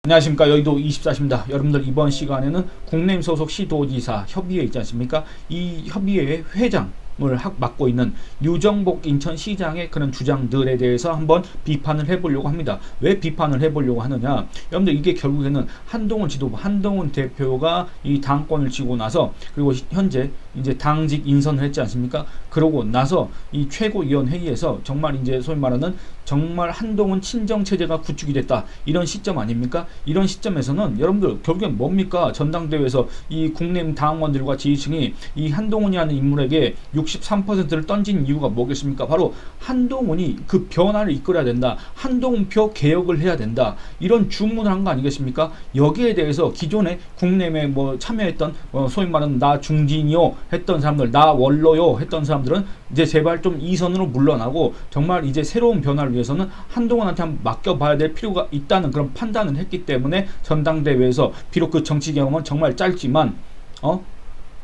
안녕하십니까, 여의도 24시입니다. 여러분들, 이번 시간에는 국내임 소속 시도지사 협의회 있지 않습니까? 이 협의회의 회장을 맡고 있는 유정복 인천시장의 그런 주장들에 대해서 한번 비판을 해보려고 합니다. 왜 비판을 해보려고 하느냐? 여러분들, 이게 결국에는 한동훈 지도부, 한동훈 대표가 이 당권을 쥐고 나서, 그리고 현재 이제 당직 인선을 했지 않습니까? 그러고 나서 이 최고위원회의에서 정말 이제 소위 말하는 정말 한동훈 친정체제가 구축이 됐다, 이런 시점 아닙니까? 이런 시점에서는 여러분들, 결국엔 뭡니까? 전당대회에서 이 국내임 당원들과 지지층이 이 한동훈이라는 인물에게 63%를 던진 이유가 뭐겠습니까? 바로 한동훈이 그 변화를 이끌어야 된다, 한동훈표 개혁을 해야 된다, 이런 주문을 한 거 아니겠습니까? 여기에 대해서 기존에 국내임에 뭐 참여했던 소위 말하는 나 중진이요 했던 사람들, 나 원로요 했던 사람들은 이제 제발 좀 이선으로 물러나고 정말 이제 새로운 변화를 위해서는 한동훈한테 한번 맡겨봐야 될 필요가 있다는 그런 판단을 했기 때문에 전당대회에서, 비록 그 정치 경험은 정말 짧지만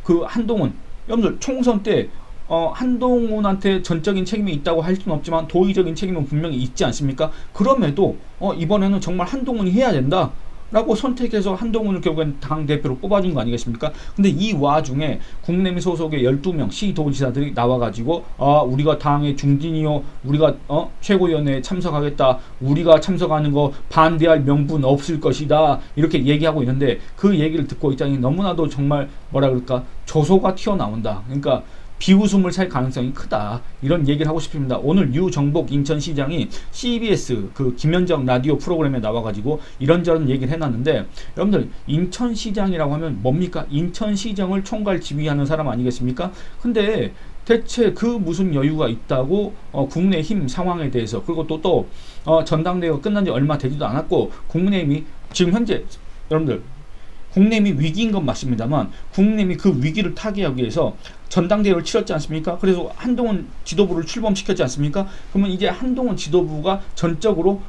그 한동훈, 여러분들 총선 때 한동훈한테 전적인 책임이 있다고 할 수는 없지만 도의적인 책임은 분명히 있지 않습니까? 그럼에도 이번에는 정말 한동훈이 해야 된다 라고 선택해서 한동훈을 결국엔 당대표로 뽑아준 거 아니겠습니까? 근데 이 와중에 국내민 소속의 12명 시도지사들이 나와가지고 우리가 당의 중진이요, 우리가 최고위원회에 참석하겠다, 우리가 참석하는 거 반대할 명분 없을 것이다, 이렇게 얘기하고 있는데, 그 얘기를 듣고 있자니 너무나도 정말 뭐라 그럴까, 조소가 튀어나온다. 그러니까 비웃음을 살 가능성이 크다, 이런 얘기를 하고 싶습니다. 오늘 유정복 인천시장이 CBS 그 김현정 라디오 프로그램에 나와가지고 이런저런 얘기를 해놨는데, 여러분들, 인천시장이라고 하면 뭡니까? 인천시정을 총괄 지휘하는 사람 아니겠습니까? 근데 대체 그 무슨 여유가 있다고 국내힘 상황에 대해서, 그리고 또 전당대회가 끝난 지 얼마 되지도 않았고 국내힘이 지금 현재, 여러분들, 국내임이 위기인 건 맞습니다만 국내임이 그 위기를 타개하기 위해서 전당대회를 치렀지 않습니까? 그래서 한동훈 지도부를 출범시켰지 않습니까? 그러면 이제 한동훈 지도부가 전적으로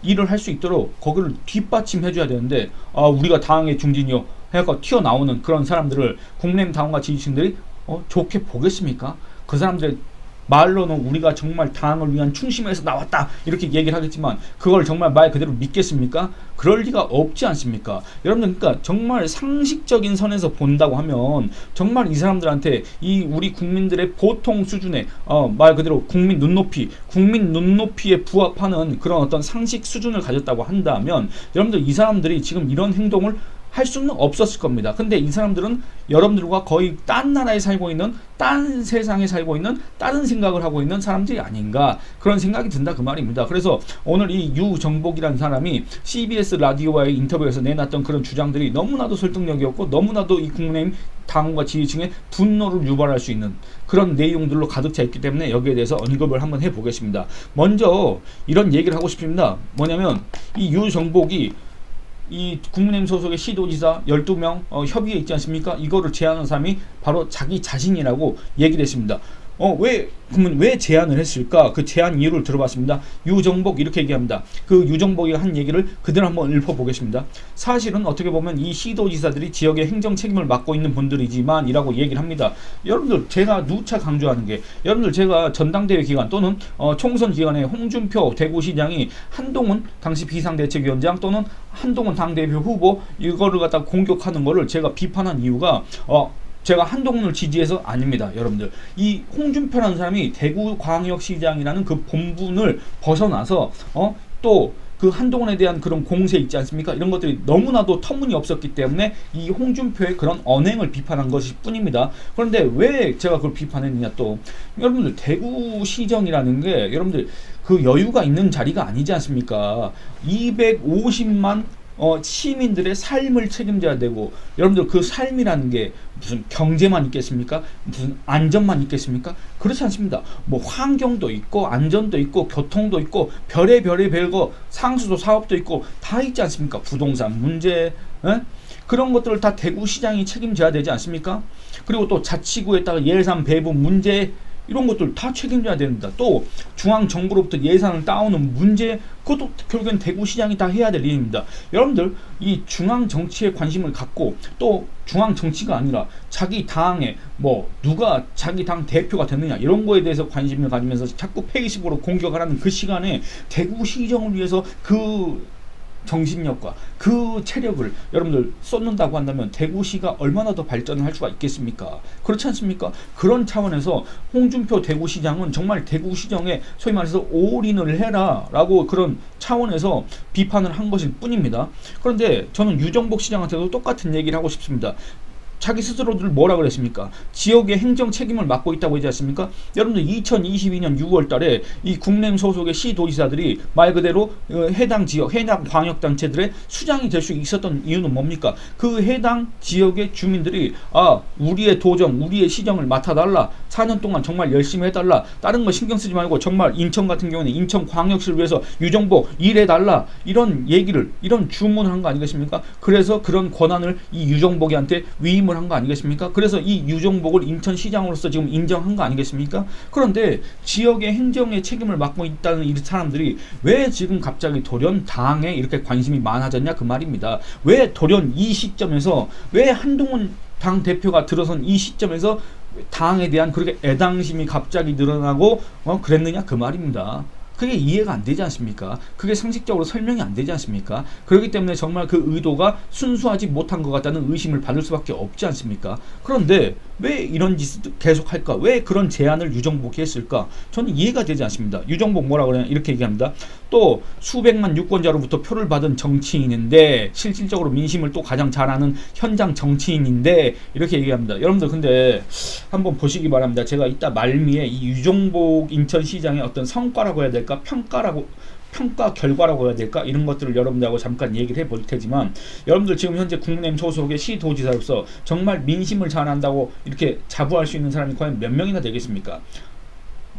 일을 할 수 있도록 거기를 뒷받침해 줘야 되는데, 우리가 당의 중진이요 해서 튀어나오는 그런 사람들을 국내임 당원과 지지층들이 좋게 보겠습니까? 그 사람들의 말로는 우리가 정말 당을 위한 충심에서 나왔다, 이렇게 얘기를 하겠지만 그걸 정말 말 그대로 믿겠습니까? 그럴 리가 없지 않습니까? 여러분들, 그러니까 정말 상식적인 선에서 본다고 하면 정말 이 사람들한테 이 우리 국민들의 보통 수준의 말 그대로 국민 눈높이에 부합하는 그런 어떤 상식 수준을 가졌다고 한다면, 여러분들, 이 사람들이 지금 이런 행동을 할 수는 없었을 겁니다. 근데 이 사람들은 여러분들과 거의 딴 나라에 살고 있는, 딴 세상에 살고 있는, 다른 생각을 하고 있는 사람들이 아닌가, 그런 생각이 든다, 그 말입니다. 그래서 오늘 이 유정복이라는 사람이 CBS 라디오와의 인터뷰에서 내놨던 그런 주장들이 너무나도 설득력이었고, 너무나도 이 국민의힘 당원과 지지층의 분노를 유발할 수 있는 그런 내용들로 가득 차 있기 때문에 여기에 대해서 언급을 한번 해보겠습니다. 먼저 이런 얘기를 하고 싶습니다. 뭐냐면, 이 유정복이 이 국민의힘 소속의 시도지사 12명 협의회 있지 않습니까? 이거를 제안한 사람이 바로 자기 자신이라고 얘기를 했습니다. 그러면 왜 제안을 했을까? 그 제안 이유를 들어봤습니다. 유정복 이렇게 얘기합니다. 그 유정복이 한 얘기를 그대로 한번 읊어보겠습니다. 사실은 어떻게 보면 이 시도지사들이 지역의 행정 책임을 맡고 있는 분들이지만 이라고 얘기를 합니다. 여러분들, 제가 누차 강조하는 게, 여러분들, 제가 전당대회 기간 또는 총선 기간에 홍준표 대구시장이 한동훈 당시 비상대책위원장 또는 한동훈 당대표 후보 이거를 갖다 공격하는 거를 제가 비판한 이유가 제가 한동훈을 지지해서 아닙니다. 여러분들, 이 홍준표라는 사람이 대구광역시장이라는 그 본분을 벗어나서 또 그 한동훈에 대한 그런 공세 있지 않습니까? 이런 것들이 너무나도 터무니없었기 때문에 이 홍준표의 그런 언행을 비판한 것일 뿐입니다. 그런데 왜 제가 그걸 비판했느냐, 또 여러분들, 대구시정이라는 게 여러분들 그 여유가 있는 자리가 아니지 않습니까? 250만 시민들의 삶을 책임져야 되고, 여러분들, 그 삶이라는 게 무슨 경제만 있겠습니까? 무슨 안전만 있겠습니까? 그렇지 않습니다. 뭐 환경도 있고 안전도 있고 교통도 있고 별거, 상수도 사업도 있고 다 있지 않습니까? 부동산 문제, 그런 것들을 다 대구시장이 책임져야 되지 않습니까? 그리고 또 자치구에다가 예산 배분 문제, 이런 것들 다 책임져야 됩니다. 또 중앙정부로부터 예산을 따오는 문제, 그것도 결국엔 대구시장이 다 해야 될 일입니다. 여러분들, 이 중앙정치에 관심을 갖고, 또 중앙정치가 아니라 자기 당에 누가 자기 당 대표가 됐느냐, 이런 거에 대해서 관심을 가지면서 자꾸 페이스북으로 공격하라는 그 시간에 대구시정을 위해서 그 정신력과 그 체력을 여러분들 쏟는다고 한다면 대구시가 얼마나 더 발전을 할 수가 있겠습니까? 그렇지 않습니까? 그런 차원에서 홍준표 대구시장은 정말 대구시정에 소위 말해서 올인을 해라 라고 그런 차원에서 비판을 한 것일 뿐입니다. 그런데 저는 유정복 시장한테도 똑같은 얘기를 하고 싶습니다. 자기 스스로들 뭐라 그랬습니까? 지역의 행정 책임을 맡고 있다고 하지 않습니까? 여러분들 2022년 6월 달에 이 국내 소속의 시도지사들이 말 그대로 해당 지역, 해당 광역단체들의 수장이 될 수 있었던 이유는 뭡니까? 그 해당 지역의 주민들이 우리의 도정, 우리의 시정을 맡아달라. 4년 동안 정말 열심히 해달라. 다른 거 신경 쓰지 말고 정말 인천 같은 경우는 인천광역시를 위해서 유정복 일해달라. 이런 얘기를, 이런 주문을 한 거 아니겠습니까? 그래서 그런 권한을 이 유정복이한테 위임을 한 거 아니겠습니까? 그래서 이 유정복을 인천시장으로서 지금 인정한 거 아니겠습니까? 그런데 지역의 행정의 책임을 맡고 있다는 이 사람들이 왜 지금 갑자기 돌연 당에 이렇게 관심이 많아졌냐 그 말입니다. 왜 돌연 이 시점에서, 왜 한동훈 당 대표가 들어선 이 시점에서 당에 대한 그렇게 애당심이 갑자기 늘어나고 그랬느냐 그 말입니다. 그게 이해가 안 되지 않습니까? 그게 상식적으로 설명이 안 되지 않습니까? 그렇기 때문에 정말 그 의도가 순수하지 못한 것 같다는 의심을 받을 수밖에 없지 않습니까? 그런데 왜 이런 짓을 계속 할까? 왜 그런 제안을 유정복이 했을까? 저는 이해가 되지 않습니다. 유정복 뭐라 그러냐? 이렇게 얘기합니다. 또 수백만 유권자로부터 표를 받은 정치인인데 실질적으로 민심을 또 가장 잘 아는 현장 정치인인데 이렇게 얘기합니다. 여러분들 근데 한번 보시기 바랍니다. 제가 이따 말미에 이 유정복 인천시장의 어떤 성과라고 해야 될까? 평가 결과라고 해야 될까? 이런 것들을 여러분들하고 잠깐 얘기를 해볼 테지만, 여러분들 지금 현재 국내임 소속의 시도지사로서 정말 민심을 잘 안다고 이렇게 자부할 수 있는 사람이 과연 몇 명이나 되겠습니까?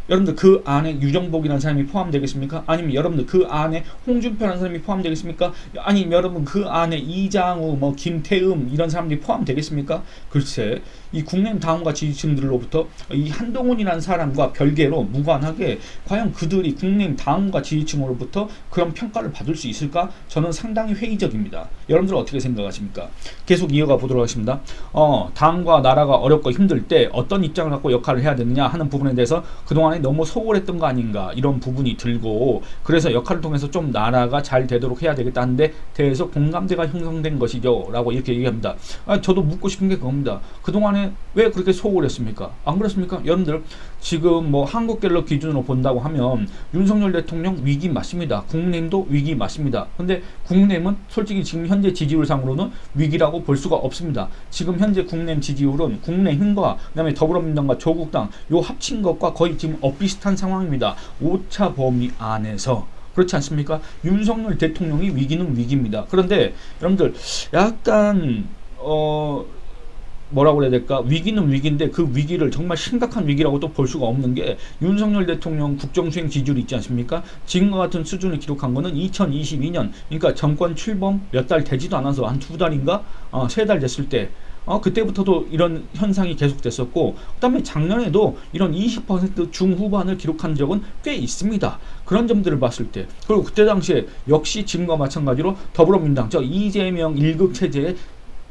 여러분들 그 안에 유정복이라는 사람이 포함되겠습니까? 아니면 여러분들 그 안에 홍준표라는 사람이 포함되겠습니까? 아니면 여러분 그 안에 이장우, 김태흠 이런 사람들이 포함되겠습니까? 글쎄, 이 국내임 당원과 지지층들로부터 이 한동훈이라는 사람과 별개로 무관하게 과연 그들이 국내임 당원과 지지층으로부터 그런 평가를 받을 수 있을까? 저는 상당히 회의적입니다. 여러분들 어떻게 생각하십니까? 계속 이어가 보도록 하겠습니다. 당과 나라가 어렵고 힘들 때 어떤 입장을 갖고 역할을 해야 되느냐 하는 부분에 대해서 그동안에 너무 소홀했던 거 아닌가 이런 부분이 들고, 그래서 역할을 통해서 좀 나라가 잘 되도록 해야 되겠다는데 대해서 공감대가 형성된 것이죠 라고 이렇게 얘기합니다. 저도 묻고 싶은 게 그겁니다. 그동안에 왜 그렇게 소홀했습니까? 안 그렇습니까? 여러분들 지금 한국갤럽 기준으로 본다고 하면 윤석열 대통령 위기 맞습니다. 국내임도 위기 맞습니다. 근데 국내임은 솔직히 지금 현재 지지율상으로는 위기라고 볼 수가 없습니다. 지금 현재 국내임 지지율은 국내힘과 그다음에 더불어민주당과 조국당 요 합친 것과 거의 지금 비슷한 상황입니다. 오차 범위 안에서. 그렇지 않습니까? 윤석열 대통령이 위기는 위기입니다. 그런데 여러분들 약간 뭐라고 해야 될까? 위기는 위기인데 그 위기를 정말 심각한 위기라고 또 볼 수가 없는 게, 윤석열 대통령 국정수행 지지율이 있지 않습니까? 지금과 같은 수준을 기록한 거는 2022년, 그러니까 정권 출범 몇 달 되지도 않아서 한 2달인가? 3달 됐을 때 그때부터도 이런 현상이 계속됐었고, 그 다음에 작년에도 이런 20% 중후반을 기록한 적은 꽤 있습니다. 그런 점들을 봤을 때, 그리고 그때 당시에 역시 지금과 마찬가지로 더불어민주당, 이재명 1급 체제에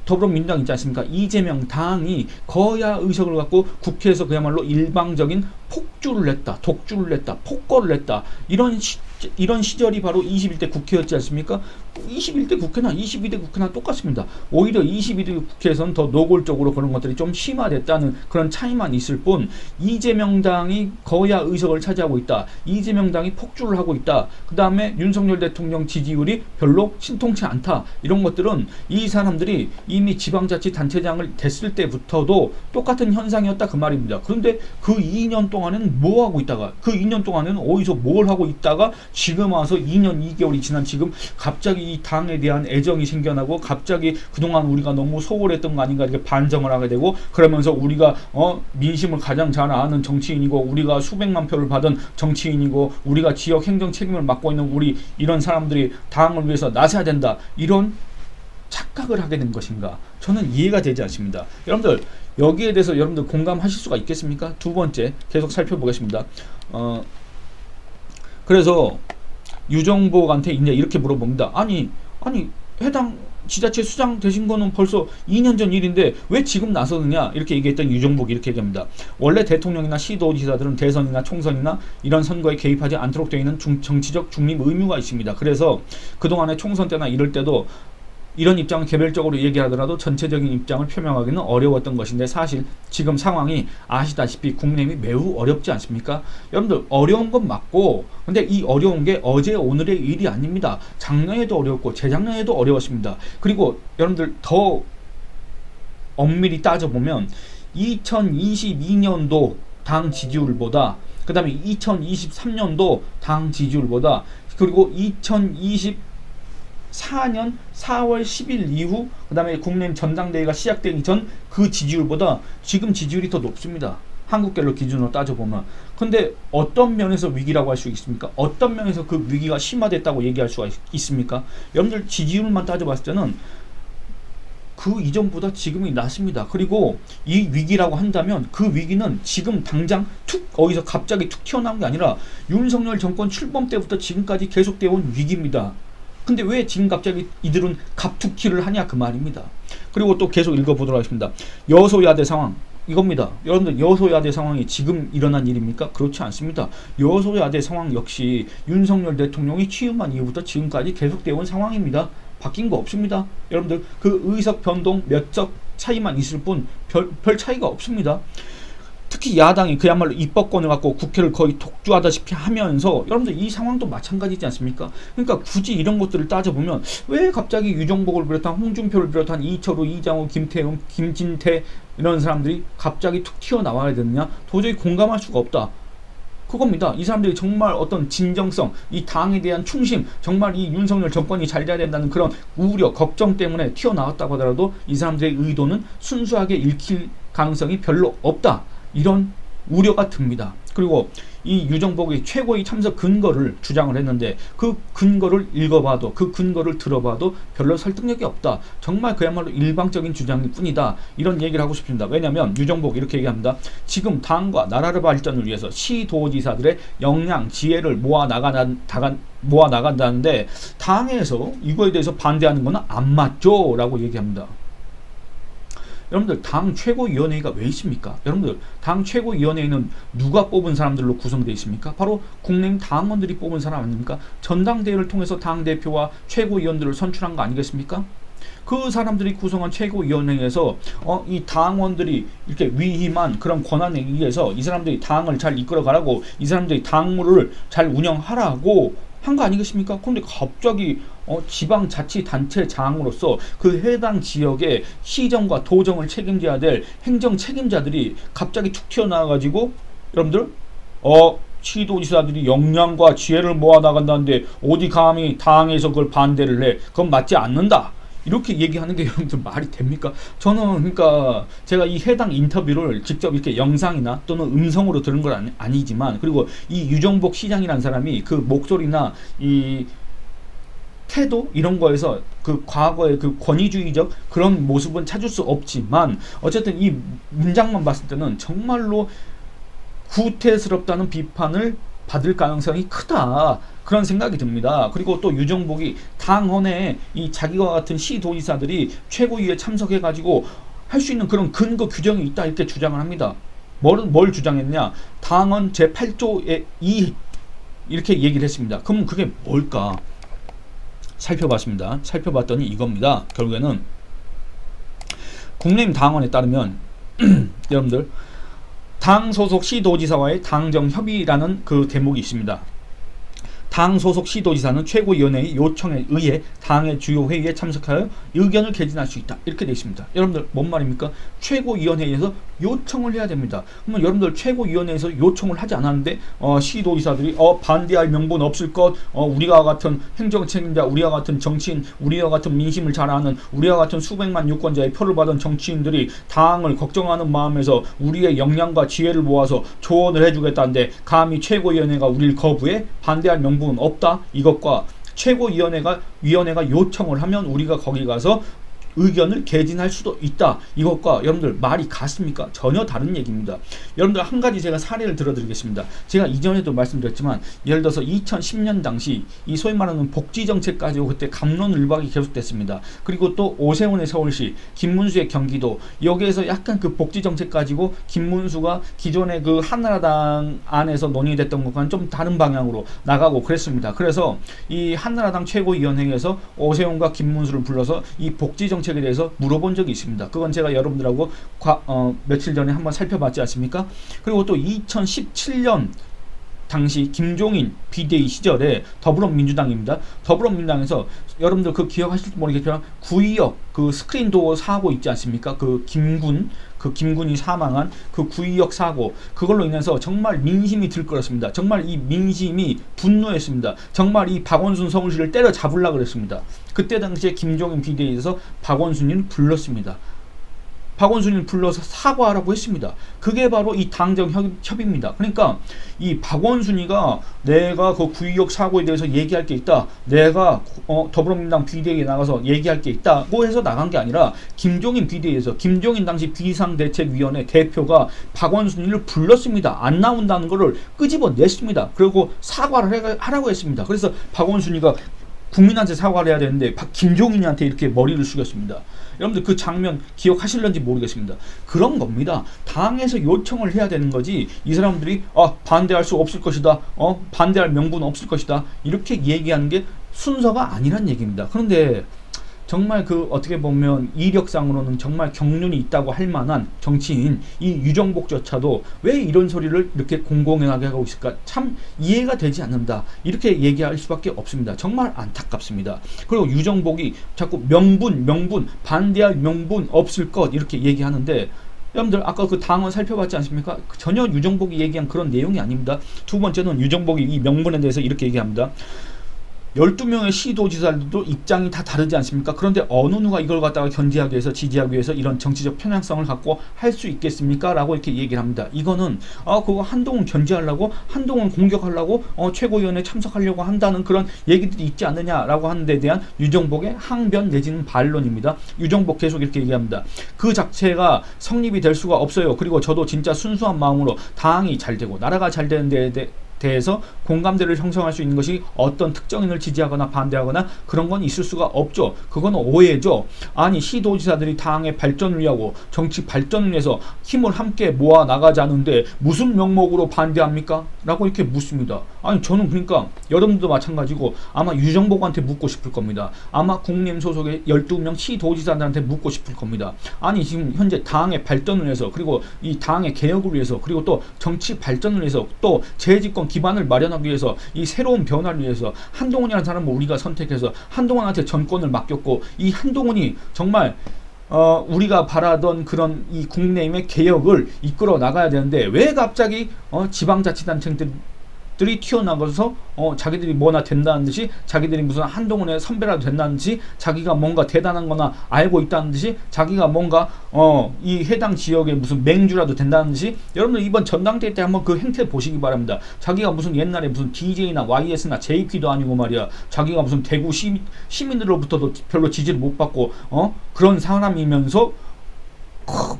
더불어민주당 있지 않습니까? 이재명 당이 거야 의석을 갖고 국회에서 그야말로 일방적인 폭주를 냈다, 독주를 냈다, 폭거를 냈다. 이런 시절이 바로 21대 국회였지 않습니까? 21대 국회나 22대 국회나 똑같습니다. 오히려 22대 국회에서는 더 노골적으로 그런 것들이 좀 심화됐다는 그런 차이만 있을 뿐, 이재명 당이 거야 의석을 차지하고 있다, 이재명 당이 폭주를 하고 있다, 그 다음에 윤석열 대통령 지지율이 별로 신통치 않다, 이런 것들은 이 사람들이 이미 지방자치단체장을 됐을 때부터도 똑같은 현상이었다 그 말입니다. 그런데 그 2년 동안에는 뭐 하고 있다가, 그 2년 동안에는 어디서 뭘 하고 있다가 지금 와서 2년 2개월이 지난 지금 갑자기 이 당에 대한 애정이 생겨나고, 갑자기 그동안 우리가 너무 소홀했던 거 아닌가 이렇게 반성을 하게 되고, 그러면서 우리가 민심을 가장 잘 아는 정치인이고, 우리가 수백만 표를 받은 정치인이고, 우리가 지역 행정 책임을 맡고 있는 우리 이런 사람들이 당을 위해서 나서야 된다, 이런 착각을 하게 된 것인가? 저는 이해가 되지 않습니다. 여러분들 여기에 대해서 여러분들 공감하실 수가 있겠습니까? 두 번째 계속 살펴보겠습니다. 그래서 유정복한테 이제 이렇게 물어봅니다. 아니 해당 지자체 수장 되신 거는 벌써 2년 전 일인데 왜 지금 나서느냐 이렇게 얘기했던 유정복이 이렇게 얘기합니다. 원래 대통령이나 시도지사들은 대선이나 총선이나 이런 선거에 개입하지 않도록 되어 있는 정치적 중립 의무가 있습니다. 그래서 그동안에 총선 때나 이럴 때도 이런 입장을 개별적으로 얘기하더라도 전체적인 입장을 표명하기는 어려웠던 것인데 사실 지금 상황이 아시다시피 국내이 매우 어렵지 않습니까? 여러분들 어려운 건 맞고 근데 이 어려운 게 어제 오늘의 일이 아닙니다. 작년에도 어려웠고 재작년에도 어려웠습니다. 그리고 여러분들 더 엄밀히 따져보면 2022년도 당 지지율보다 그 다음에 2023년도 당 지지율보다 그리고 2024년 4월 10일 이후 그 다음에 국민의힘 전당대회가 시작되기 전 그 지지율보다 지금 지지율이 더 높습니다. 한국갤럽 기준으로 따져보면. 근데 어떤 면에서 위기라고 할 수 있습니까? 어떤 면에서 그 위기가 심화됐다고 얘기할 수가 있습니까? 여러분들 지지율만 따져봤을 때는 그 이전보다 지금이 낫습니다. 그리고 이 위기라고 한다면 그 위기는 지금 당장 툭 어디서 갑자기 툭 튀어나온 게 아니라 윤석열 정권 출범 때부터 지금까지 계속되어 온 위기입니다. 근데 왜 지금 갑자기 이들은 갑툭튀를 하냐 그 말입니다. 그리고 또 계속 읽어보도록 하겠습니다. 여소야대 상황 이겁니다. 여러분들 여소야대 상황이 지금 일어난 일입니까? 그렇지 않습니다. 여소야대 상황 역시 윤석열 대통령이 취임한 이후부터 지금까지 계속되어 온 상황입니다. 바뀐 거 없습니다. 여러분들 그 의석 변동 몇 석 차이만 있을 뿐 별 차이가 없습니다. 특히 야당이 그야말로 입법권을 갖고 국회를 거의 독주하다시피 하면서 여러분들 이 상황도 마찬가지지 않습니까? 그러니까 굳이 이런 것들을 따져보면 왜 갑자기 유정복을 비롯한 홍준표를 비롯한 이철우, 이장우, 김태용, 김진태 이런 사람들이 갑자기 툭 튀어나와야 되느냐? 도저히 공감할 수가 없다. 그겁니다. 이 사람들이 정말 어떤 진정성, 이 당에 대한 충심, 정말 이 윤석열 정권이 잘 돼야 된다는 그런 우려, 걱정 때문에 튀어나왔다고 하더라도 이 사람들의 의도는 순수하게 읽힐 가능성이 별로 없다. 이런 우려가 듭니다. 그리고 이 유정복이 최고위 참석 근거를 주장을 했는데 그 근거를 읽어봐도 그 근거를 들어봐도 별로 설득력이 없다. 정말 그야말로 일방적인 주장일 뿐이다. 이런 얘기를 하고 싶습니다. 왜냐하면 유정복 이렇게 얘기합니다. 지금 당과 나라를 발전을 위해서 시도지사들의 역량, 지혜를 모아나간다는데 당에서 이거에 대해서 반대하는 것은 안 맞죠? 라고 얘기합니다. 여러분들 당 최고위원회가 왜 있습니까? 여러분들 당 최고위원회는 누가 뽑은 사람들로 구성되어 있습니까? 바로 국내의힘 당원들이 뽑은 사람 아닙니까? 전당대회를 통해서 당대표와 최고위원들을 선출한 거 아니겠습니까? 그 사람들이 구성한 최고위원회에서 이 당원들이 이렇게 위임한 그런 권한에 의해서 이 사람들이 당을 잘 이끌어가라고 이 사람들이 당무를 잘 운영하라고 한 거 아니겠습니까? 그런데 갑자기 지방자치단체장으로서 그 해당 지역의 시정과 도정을 책임져야 될 행정 책임자들이 갑자기 툭 튀어나와가지고 여러분들 시도지사들이 역량과 지혜를 모아나간다는데 어디 감히 당에서 그걸 반대를 해? 그건 맞지 않는다. 이렇게 얘기하는 게 여러분들 말이 됩니까? 저는 그러니까 제가 이 해당 인터뷰를 직접 이렇게 영상이나 또는 음성으로 들은 건 아니지만 그리고 이 유정복 시장이라는 사람이 그 목소리나 이 태도 이런 거에서 그 과거의 그 권위주의적 그런 모습은 찾을 수 없지만 어쨌든 이 문장만 봤을 때는 정말로 구태스럽다는 비판을 받을 가능성이 크다. 그런 생각이 듭니다. 그리고 또 유정복이 당헌에 이 자기와 같은 시도지사들이 최고위에 참석해가지고 할 수 있는 그런 근거 규정이 있다 이렇게 주장을 합니다. 뭘 주장했냐? 당헌 제8조의 2 이렇게 얘기를 했습니다. 그럼 그게 뭘까? 살펴봤습니다. 살펴봤더니 이겁니다. 결국에는 국내의힘 당헌에 따르면 여러분들 당 소속 시도지사와의 당정 협의라는 그 대목이 있습니다. 당 소속 시도지사는 최고위원회의 요청에 의해 당의 주요 회의에 참석하여 의견을 개진할 수 있다. 이렇게 되어 있습니다. 여러분들 뭔 말입니까? 최고위원회에서 요청을 해야 됩니다. 그러면 여러분들 최고위원회에서 요청을 하지 않았는데 시도지사들이 반대할 명분 없을 것, 우리와 같은 행정 책임자, 우리와 같은 정치인, 우리와 같은 민심을 잘 아는, 우리와 같은 수백만 유권자의 표를 받은 정치인들이 당을 걱정하는 마음에서 우리의 역량과 지혜를 모아서 조언을 해주겠다는데 감히 최고위원회가 우리를 거부해? 반대할 명분은 없다. 이것과 최고위원회가 요청을 하면 우리가 거기 가서 의견을 개진할 수도 있다. 이것과 여러분들 말이 같습니까? 전혀 다른 얘기입니다. 여러분들 한 가지 제가 사례를 들어드리겠습니다. 제가 이전에도 말씀드렸지만 예를 들어서 2010년 당시 이 소위 말하는 복지정책 가지고 그때 갑론을박이 계속됐습니다. 그리고 또 오세훈의 서울시, 김문수의 경기도, 여기에서 약간 그 복지정책 가지고 김문수가 기존의 그 한나라당 안에서 논의됐던 것과는 좀 다른 방향으로 나가고 그랬습니다. 그래서 이 한나라당 최고위원회에서 오세훈과 김문수를 불러서 이 복지정책에 대해서 물어본 적이 있습니다. 그건 제가 여러분들하고 며칠 전에 한번 살펴봤지 않습니까? 그리고 또 2017년 당시 김종인 비대위 시절에 더불어민주당입니다. 더불어민주당에서 여러분들 그 기억하실지 모르겠지만 구의역 그 스크린도어 사고 있지 않습니까? 그 김군이 사망한 그 구의역 사고, 그걸로 인해서 정말 민심이 들끓었습니다. 정말 이 민심이 분노했습니다. 정말 이 박원순 서울시를 때려잡으려고 그랬습니다. 그때 당시에 김종인 비대위에서 박원순을 불렀습니다. 박원순을 불러서 사과하라고 했습니다. 그게 바로 이 당정 협의입니다. 그러니까 이 박원순이가 내가 그 구의역 사고에 대해서 얘기할 게 있다, 내가 더불어민주당 비대위에 나가서 얘기할 게 있다고 해서 나간 게 아니라 김종인 비대위에서 김종인 당시 비상대책위원회 대표가 박원순이를 불렀습니다. 안 나온다는 것을 끄집어냈습니다. 그리고 사과를 하라고 했습니다. 그래서 박원순이가 국민한테 사과를 해야 되는데 김종인한테 이렇게 머리를 숙였습니다. 여러분들 그 장면 기억하실런지 모르겠습니다. 그런 겁니다. 당에서 요청을 해야 되는 거지 이 사람들이 반대할 수 없을 것이다, 반대할 명분은 없을 것이다, 이렇게 얘기하는 게 순서가 아니란 얘기입니다. 그런데 정말 그 어떻게 보면 이력상으로는 정말 경륜이 있다고 할 만한 정치인 이 유정복조차도 왜 이런 소리를 이렇게 공공연하게 하고 있을까 참 이해가 되지 않는다, 이렇게 얘기할 수밖에 없습니다. 정말 안타깝습니다. 그리고 유정복이 자꾸 명분 반대할 명분 없을 것 이렇게 얘기하는데, 여러분들 아까 그 당원 살펴봤지 않습니까? 전혀 유정복이 얘기한 그런 내용이 아닙니다. 두 번째는 유정복이 이 명분에 대해서 이렇게 얘기합니다. 12명의 시도지사들도 입장이 다 다르지 않습니까? 그런데 어느 누가 이걸 갖다가 견제하기 위해서, 지지하기 위해서 이런 정치적 편향성을 갖고 할 수 있겠습니까? 라고 이렇게 얘기를 합니다. 이거는 그거 한동훈 견제하려고, 한동훈 공격하려고 최고위원회에 참석하려고 한다는 그런 얘기들이 있지 않느냐라고 하는 데 대한 유정복의 항변 내지는 반론입니다. 유정복 계속 이렇게 얘기합니다. 그 자체가 성립이 될 수가 없어요. 그리고 저도 진짜 순수한 마음으로 당이 잘 되고 나라가 잘 되는 데에 대해서 공감대를 형성할 수 있는 것이 어떤 특정인을 지지하거나 반대하거나 그런 건 있을 수가 없죠. 그건 오해죠. 아니 시도지사들이 당의 발전을 위하고 정치 발전을 위해서 힘을 함께 모아 나가자는데 무슨 명목으로 반대합니까? 라고 이렇게 묻습니다. 아니 저는 그러니까 여러분도 마찬가지고 아마 유정복한테 묻고 싶을 겁니다. 아마 국민의힘 소속의 12명 시도지사들한테 묻고 싶을 겁니다. 아니 지금 현재 당의 발전을 위해서, 그리고 이 당의 개혁을 위해서, 그리고 또 정치 발전을 위해서, 또 재집권 기반을 마련하기 위해서, 이 새로운 변화를 위해서 한동훈이라는 사람을 우리가 선택해서 한동훈한테 전권을 맡겼고, 이 한동훈이 정말 우리가 바라던 그런 이 국민의힘의 개혁을 이끌어 나가야 되는데 왜 갑자기 지방자치단체들이 튀어나가서 자기들이 뭐나 된다는 듯이, 자기들이 무슨 한동훈의 선배라도 된다는 듯이, 자기가 뭔가 대단한 거나 알고 있다는 듯이, 자기가 뭔가 이 해당 지역에 무슨 맹주라도 된다는 듯이. 여러분들 이번 전당대회 때 한번 그 행태 보시기 바랍니다. 자기가 무슨 옛날에 무슨 DJ나 YS나 JP도 아니고 말이야, 자기가 무슨 대구 시민들로부터도 별로 지지를 못 받고 그런 사람이면서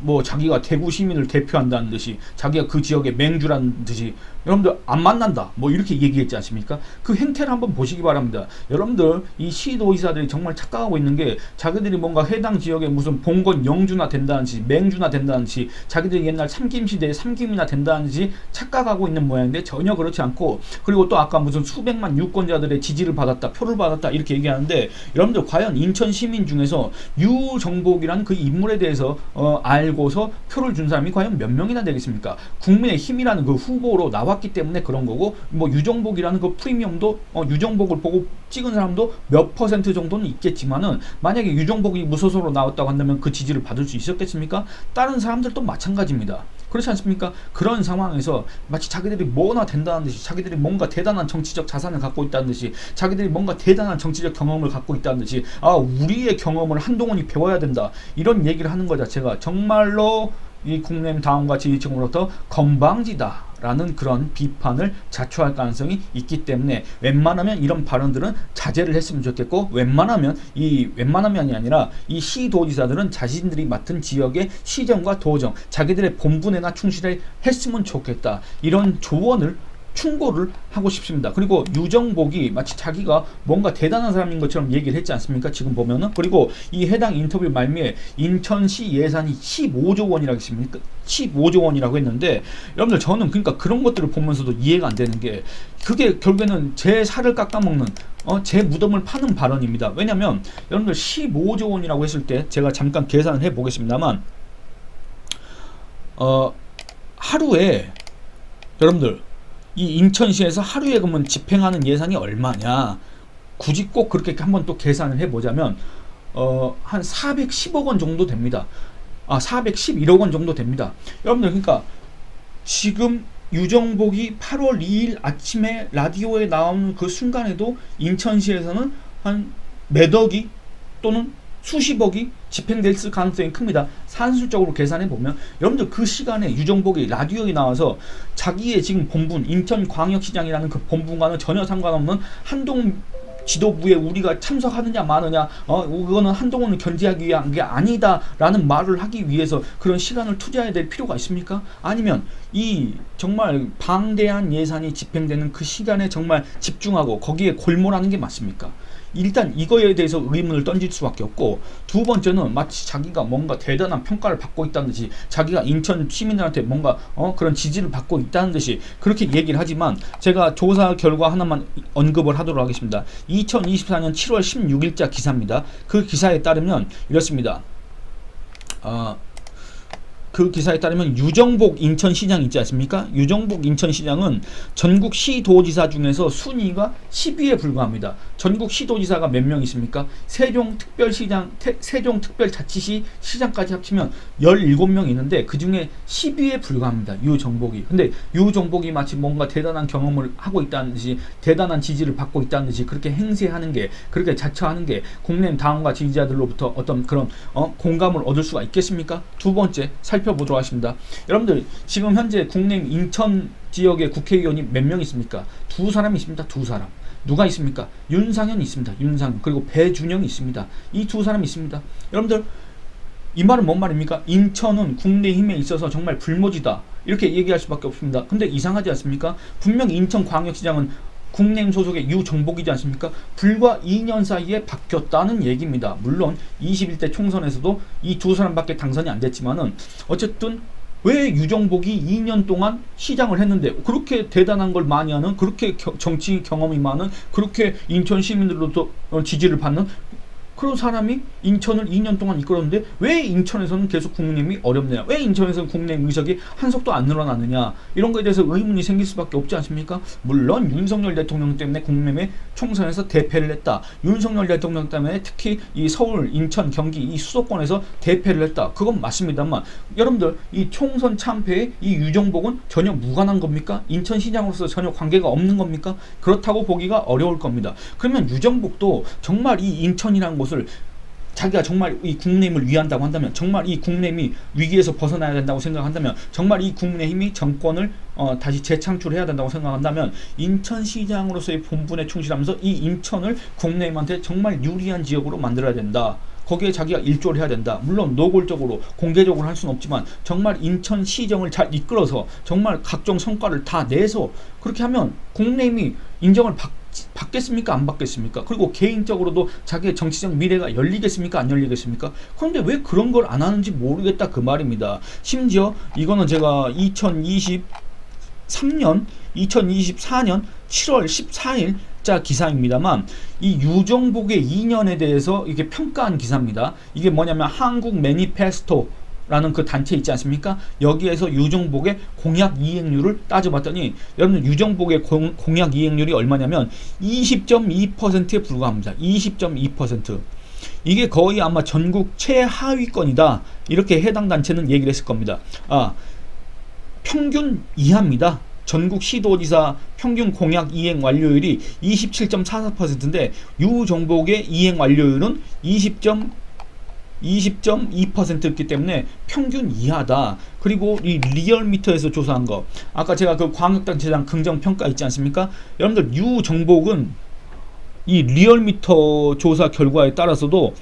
뭐 자기가 대구 시민을 대표한다는 듯이, 자기가 그 지역의 맹주라는 듯이, 여러분들 안 만난다 뭐 이렇게 얘기했지 않습니까? 그 행태를 한번 보시기 바랍니다. 여러분들 이 시도의사들이 정말 착각하고 있는 게, 자기들이 뭔가 해당 지역에 무슨 봉건 영주나 된다는 듯이, 맹주나 된다는 듯이, 자기들이 옛날 삼김시대의 삼김이나 된다는 듯이 착각하고 있는 모양인데 전혀 그렇지 않고, 그리고 또 아까 무슨 수백만 유권자들의 지지를 받았다, 표를 받았다 이렇게 얘기하는데, 여러분들 과연 인천 시민 중에서 유정복이라는 그 인물에 대해서 알고서 표를 준 사람이 과연 몇 명이나 되겠습니까? 국민의힘이라는 그 후보로 나왔기 때문에 그런 거고, 뭐 유정복이라는 그 프리미엄도 유정복을 보고 찍은 사람도 몇 퍼센트 정도는 있겠지만은, 만약에 유정복이 무소속으로 나왔다고 한다면 그 지지를 받을 수 있었겠습니까? 다른 사람들도 마찬가지입니다. 그렇지 않습니까? 그런 상황에서 마치 자기들이 뭐나 된다는 듯이, 자기들이 뭔가 대단한 정치적 자산을 갖고 있다는 듯이, 자기들이 뭔가 대단한 정치적 경험을 갖고 있다는 듯이, 우리의 경험을 한동훈이 배워야 된다, 이런 얘기를 하는 것 자체가 정말로 이 국민의힘 당원과 지지층으로부터 건방지다 라는 그런 비판을 자초할 가능성이 있기 때문에 웬만하면 이런 발언들은 자제를 했으면 좋겠고, 웬만하면이 아니라 이 시도지사들은 자신들이 맡은 지역의 시정과 도정, 자기들의 본분에나 충실을 했으면 좋겠다, 이런 조언을 충고를 하고 싶습니다. 그리고 유정복이 마치 자기가 뭔가 대단한 사람인 것처럼 얘기를 했지 않습니까? 지금 보면은. 그리고 이 해당 인터뷰 말미에 인천시 예산이 15조 원이라고 했습니까? 15조 원이라고 했는데, 여러분들 저는 그러니까 그런 것들을 보면서도 이해가 안 되는 게, 그게 결국에는 제 살을 깎아먹는 제 무덤을 파는 발언입니다. 왜냐면 여러분들 15조 원이라고 했을 때 제가 잠깐 계산을 해 보겠습니다만, 하루에 여러분들 이 인천시에서 하루에 그러면 집행하는 예산이 얼마냐, 굳이 꼭 그렇게 한번 또 계산을 해보자면 한 410억 원 정도 됩니다. 411억 원 정도 됩니다. 여러분들 그러니까 지금 유정복이 8월 2일 아침에 라디오에 나오는 그 순간에도 인천시에서는 한 몇 억이 또는 수십억이 집행될 가능성이 큽니다. 산술적으로 계산해 보면 여러분들 그 시간에 유정복이 라디오에 나와서 자기의 지금 본분, 인천광역시장이라는 그 본분과는 전혀 상관없는 한동 지도부에 우리가 참석하느냐 마느냐, 그거는 한동훈을 견제하기 위한 게 아니다 라는 말을 하기 위해서 그런 시간을 투자해야 될 필요가 있습니까? 아니면 이 정말 방대한 예산이 집행되는 그 시간에 정말 집중하고 거기에 골몰하는 게 맞습니까? 일단 이거에 대해서 의문을 던질 수밖에 없고, 두 번째는 마치 자기가 뭔가 대단한 평가를 받고 있다는 듯이, 자기가 인천 시민들한테 뭔가 그런 지지를 받고 있다는 듯이 그렇게 얘기를 하지만, 제가 조사 결과 하나만 언급을 하도록 하겠습니다. 2024년 7월 16일자 기사입니다. 그 기사에 따르면 이렇습니다. 그 기사에 따르면 유정복 인천시장 있지 않습니까? 유정복 인천시장은 전국 시도지사 중에서 순위가 10위에 불과합니다. 전국 시도지사가 몇 명 있습니까? 세종특별자치시 시장까지 합치면 17명 있는데 그 중에 10위에 불과합니다. 유정복이. 근데 유정복이 마치 뭔가 대단한 경험을 하고 있다는 듯이, 대단한 지지를 받고 있다는 듯이 그렇게 행세하는 게, 그렇게 자처하는 게 국민의힘 당원과 지지자들로부터 어떤 그런 공감을 얻을 수가 있겠습니까? 두 번째 살펴보도록 하겠습니다. 여러분들 지금 현재 국내의힘 인천 지역의 국회의원이 몇 명 있습니까? 두 사람이 있습니다. 두 사람. 누가 있습니까? 윤상현 있습니다. 윤상현. 그리고 배준영이 있습니다. 이 두 사람이 있습니다. 여러분들 이 말은 뭔 말입니까? 인천은 국내힘에 있어서 정말 불모지다, 이렇게 얘기할 수밖에 없습니다. 근데 이상하지 않습니까? 분명 인천광역시장은 국내힘 소속의 유정복이지 않습니까? 불과 2년 사이에 바뀌었다는 얘기입니다. 물론 21대 총선에서도 이 두 사람밖에 당선이 안 됐지만은, 어쨌든 왜 유정복이 2년 동안 시장을 했는데, 그렇게 대단한 걸 많이 하는, 그렇게 정치 경험이 많은, 그렇게 인천 시민들로부터 지지를 받는 그런 사람이 인천을 2년 동안 이끌었는데 왜 인천에서는 계속 국민의힘이 어렵느냐, 왜 인천에서는 국민의힘 의석이 한 석도 안 늘어나느냐, 이런 거에 대해서 의문이 생길 수밖에 없지 않습니까? 물론 윤석열 대통령 때문에 국민의힘의 총선에서 대패를 했다, 윤석열 대통령 때문에 특히 이 서울, 인천, 경기 이 수도권에서 대패를 했다, 그건 맞습니다만, 여러분들 이 총선 참패에 이 유정복은 전혀 무관한 겁니까? 인천시장으로서 전혀 관계가 없는 겁니까? 그렇다고 보기가 어려울 겁니다. 그러면 유정복도 정말 이 인천이라는 곳 자기가 정말 이 국민의힘을 위한다고 한다면, 정말 이 국민의힘이 위기에서 벗어나야 된다고 생각한다면, 정말 이 국민의힘이 정권을 다시 재창출해야 된다고 생각한다면, 인천시장으로서의 본분에 충실하면서 이 인천을 국민의힘한테 정말 유리한 지역으로 만들어야 된다. 거기에 자기가 일조를 해야 된다. 물론 노골적으로 공개적으로 할 수는 없지만 정말 인천시정을 잘 이끌어서 정말 각종 성과를 다 내서 그렇게 하면 국민의힘이 인정을 받겠습니까? 안 받겠습니까? 그리고 개인적으로도 자기의 정치적 미래가 열리겠습니까? 안 열리겠습니까? 그런데 왜 그런 걸 안 하는지 모르겠다, 그 말입니다. 심지어 이거는 제가 2024년 7월 14일 자 기사입니다만, 이 유정복의 2년에 대해서 이게 평가한 기사입니다. 이게 뭐냐면 한국 매니페스토 라는 그 단체 있지 않습니까? 여기에서 유정복의 공약 이행률을 따져봤더니, 여러분 유정복의 공약 이행률이 얼마냐면 20.2%에 불과합니다. 20.2%. 이게 거의 아마 전국 최하위권이다, 이렇게 해당 단체는 얘기를 했을 겁니다. 평균 이하입니다. 전국 시도지사 평균 공약 이행 완료율이 27.44%인데 유정복의 이행 완료율은 20.2%였기 때문에 평균 이하다. 그리고 이 리얼미터에서 조사한 거, 아까 제가 그 광역단체장 긍정평가 있지 않습니까? 여러분들 유정복은 이 리얼미터 조사 결과에 따라서도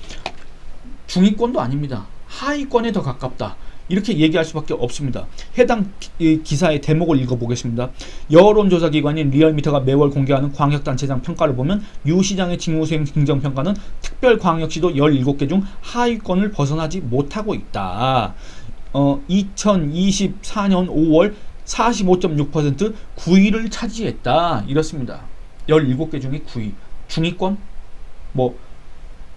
중위권도 아닙니다. 하위권에 더 가깝다. 이렇게 얘기할 수밖에 없습니다. 해당 기사의 대목을 읽어보겠습니다. 여론조사기관인 리얼미터가 매월 공개하는 광역단체장 평가를 보면 유 시장의 직무수행 긍정평가는 특별광역시도 17개 중 하위권을 벗어나지 못하고 있다. 2024년 5월 45.6% 9위를 차지했다. 이렇습니다. 17개 중에 9위. 중위권? 뭐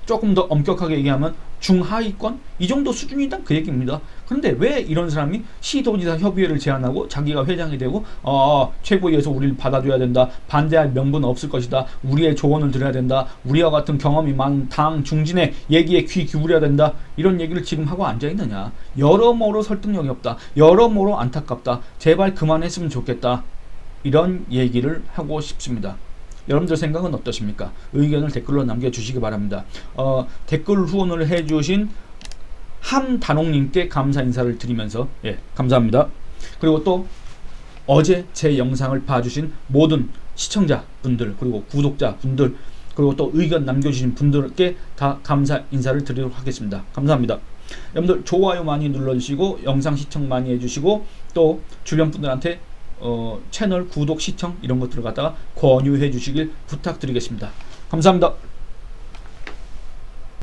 조금 더 엄격하게 얘기하면 중하위권? 이 정도 수준이다, 그 얘기입니다. 그런데 왜 이런 사람이 시도지사 협의회를 제안하고 자기가 회장이 되고 최고위에서 우리를 받아줘야 된다, 반대할 명분은 없을 것이다, 우리의 조언을 들어야 된다, 우리와 같은 경험이 많은 당 중진의 얘기에 귀 기울여야 된다, 이런 얘기를 지금 하고 앉아있느냐. 여러모로 설득력이 없다, 여러모로 안타깝다, 제발 그만했으면 좋겠다, 이런 얘기를 하고 싶습니다. 여러분들 생각은 어떠십니까? 의견을 댓글로 남겨주시기 바랍니다. 댓글 후원을 해주신 함단옥님께 감사 인사를 드리면서 감사합니다. 그리고 또 어제 제 영상을 봐주신 모든 시청자분들, 그리고 구독자분들, 그리고 또 의견 남겨주신 분들께 다 감사 인사를 드리도록 하겠습니다. 감사합니다. 여러분들 좋아요 많이 눌러주시고 영상 시청 많이 해주시고 또 주변 분들한테 채널 구독, 시청 이런 것들을 갖다가 권유해 주시길 부탁드리겠습니다. 감사합니다.